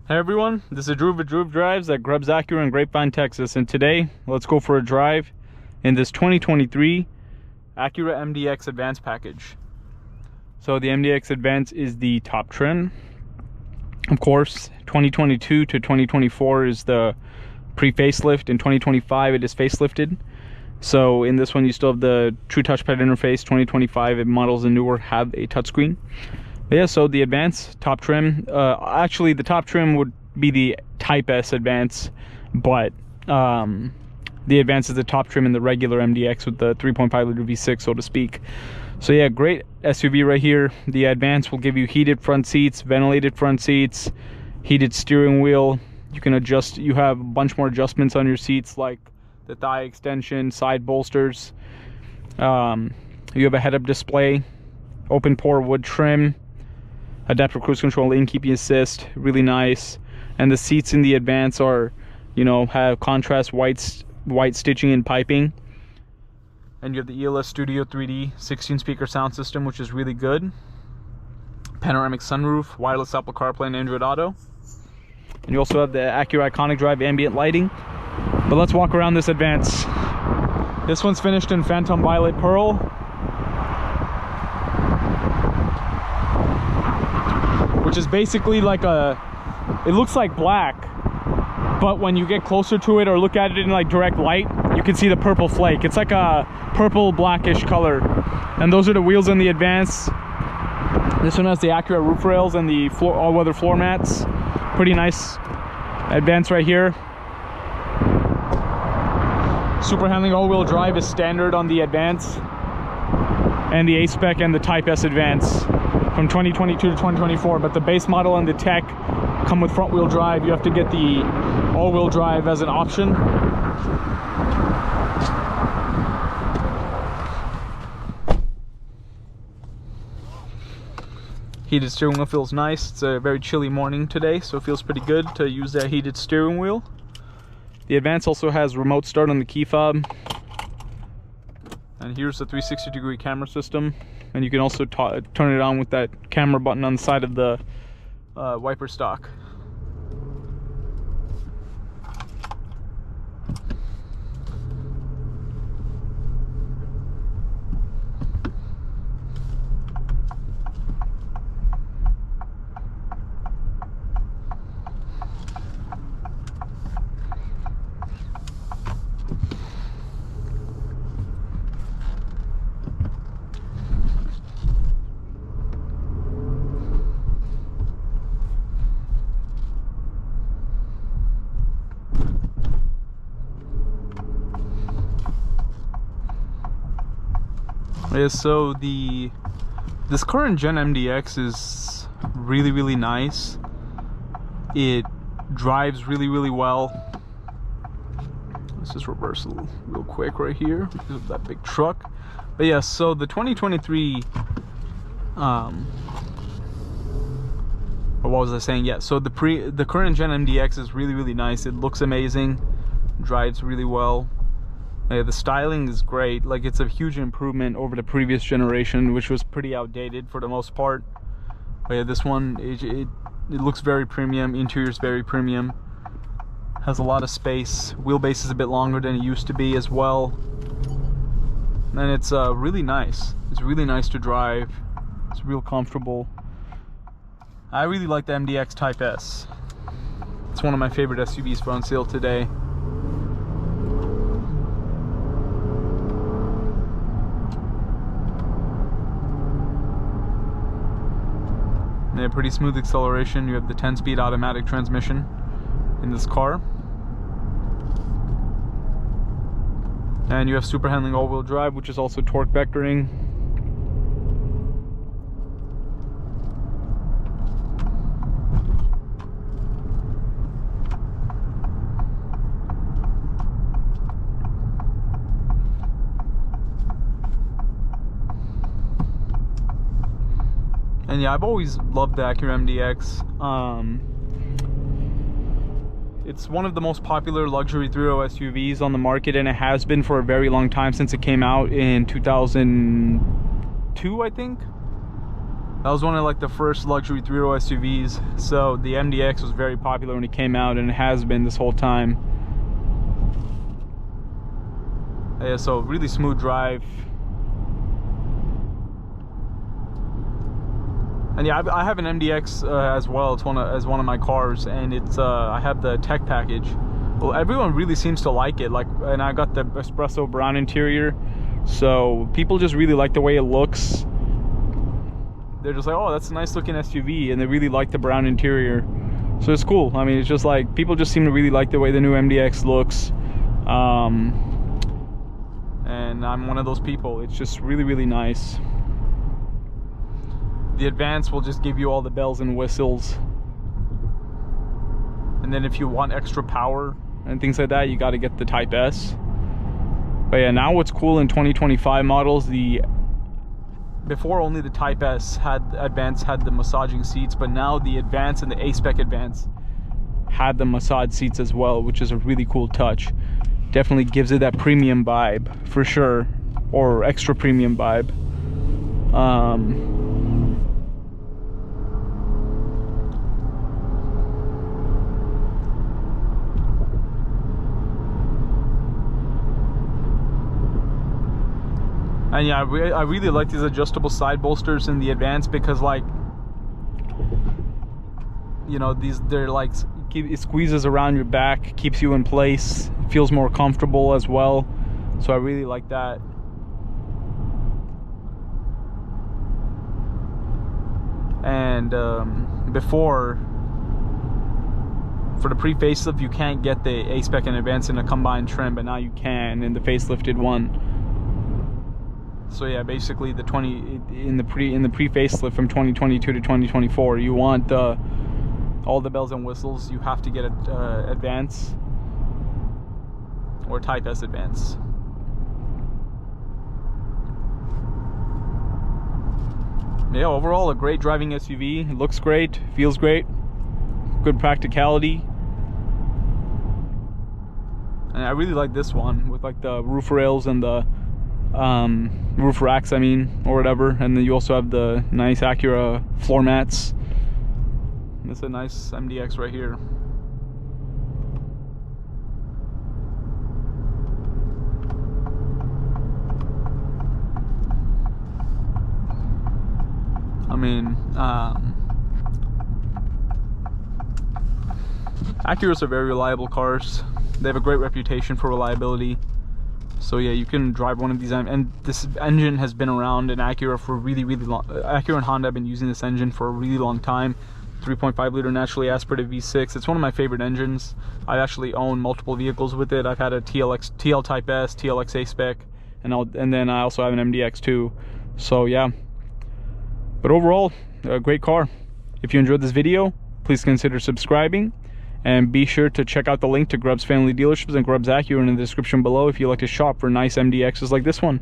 Hey everyone, this is Drew with Drew Drives at Grubbs Acura in Grapevine, Texas, and today let's go for a drive in this 2023 Acura MDX Advance package. So the MDX Advance is the top trim. Of course, 2022 to 2024 is the pre-facelift. In 2025 it is facelifted. So in this one you still have the true touchpad interface. 2025 models and newer have a touchscreen. Yeah, so the Advance top trim, actually the top trim would be the Type S Advance, but the Advance is the top trim in the regular MDX with the 3.5 liter V6, so to speak. So yeah, great SUV right here. The Advance will give you heated front seats, ventilated front seats, heated steering wheel. You can adjust, you have a bunch more adjustments on your seats, like the thigh extension, side bolsters. You have a head-up display, open pore wood trim, adaptive cruise control, lane keeping assist, really nice. And the seats in the Advance are, you know, have contrast white stitching and piping. And you have the ELS Studio 3D 16 speaker sound system, which is really good. Panoramic sunroof, wireless Apple CarPlay and Android Auto. And you also have the Acura Iconic Drive ambient lighting. But let's walk around this Advance. This one's finished in Phantom Violet Pearl. Which is basically like it looks like black, but when you get closer to it or look at it in like direct light, you can see the purple flake. It's like a purple blackish color. And those are the wheels on the Advance. This one has the Acura roof rails and the all-weather floor mats. Pretty nice Advance right here. Super handling all-wheel drive is standard on the Advance, and the A-Spec and the Type S Advance from 2022 to 2024, but the base model and the tech come with front wheel drive. You have to get the all-wheel drive as an option. Heated steering wheel feels nice. It's a very chilly morning today, so it feels pretty good to use that heated steering wheel. The Advance also has remote start on the key fob. And here's the 360-degree camera system. And you can also turn it on with that camera button on the side of the wiper stock. Yeah, so this current gen MDX is really nice. It drives really well. Let's just reverse a little real quick right here because of that big truck. But yeah, so the 2023 or what was I saying? Yeah, so the current gen MDX is really nice. It looks amazing, drives really well. Yeah, the styling is great. Like, it's a huge improvement over the previous generation, which was pretty outdated for the most part. But yeah, this one, it looks very premium. Interior is very premium. Has a lot of space. Wheelbase is a bit longer than it used to be as well. And it's really nice. It's really nice to drive. It's real comfortable. I really like the MDX Type S. It's one of my favorite SUVs for on sale today. Yeah, pretty smooth acceleration. You have the 10-speed automatic transmission in this car. And you have super handling all-wheel drive, which is also torque vectoring. And yeah, I've always loved the Acura MDX. It's one of the most popular luxury three-row SUVs on the market, and it has been for a very long time, since it came out in 2002, I think. That was one of like the first luxury three-row SUVs. So the MDX was very popular when it came out, and it has been this whole time. Yeah, so really smooth drive. And yeah, I have an MDX as well. It's one of my cars, and it's I have the tech package. Well, everyone really seems to like it. Like, and I got the espresso brown interior, so people just really like the way it looks. They're just like, oh, that's a nice looking SUV, and they really like the brown interior, so it's cool. I mean, it's just like people just seem to really like the way the new MDX looks, and I'm one of those people. It's just really, really nice. The Advance will just give you all the bells and whistles, and then if you want extra power and things like that, you got to get the Type S. But yeah, now what's cool in 2025 models, before only the Type S Advance had the massaging seats, but now the Advance and the A-Spec Advance had the massage seats as well, which is a really cool touch. Definitely gives it that premium vibe for sure, or extra premium vibe. And yeah, I really like these adjustable side bolsters in the Advance, because, like, you know, they're like, it squeezes around your back, keeps you in place, feels more comfortable as well. So I really like that. And before, for the pre-facelift, you can't get the A-Spec and Advance in a combined trim, but now you can in the facelifted one. So yeah, basically the in the pre-facelift from 2022 to 2024, you want all the bells and whistles, you have to get a Advance or Type S Advance. Yeah, overall a great driving SUV. It looks great, feels great, good practicality. And I really like this one with like the roof rails and the roof racks, I mean, or whatever. And then you also have the nice Acura floor mats. It's a nice MDX right here. I mean, Acuras are very reliable cars. They have a great reputation for reliability. So yeah, you can drive one of these, and this engine has been around in Acura for really, really long. Acura and Honda have been using this engine for a really long time. 3.5 liter naturally aspirated V6. It's one of my favorite engines. I actually own multiple vehicles with it. I've had a TL Type S, TLX A-Spec, and then I also have an MDX too. So yeah, but overall, a great car. If you enjoyed this video, please consider subscribing. And be sure to check out the link to Grubbs Family Dealerships and Grubbs Acura in the description below if you'd like to shop for nice MDXs like this one.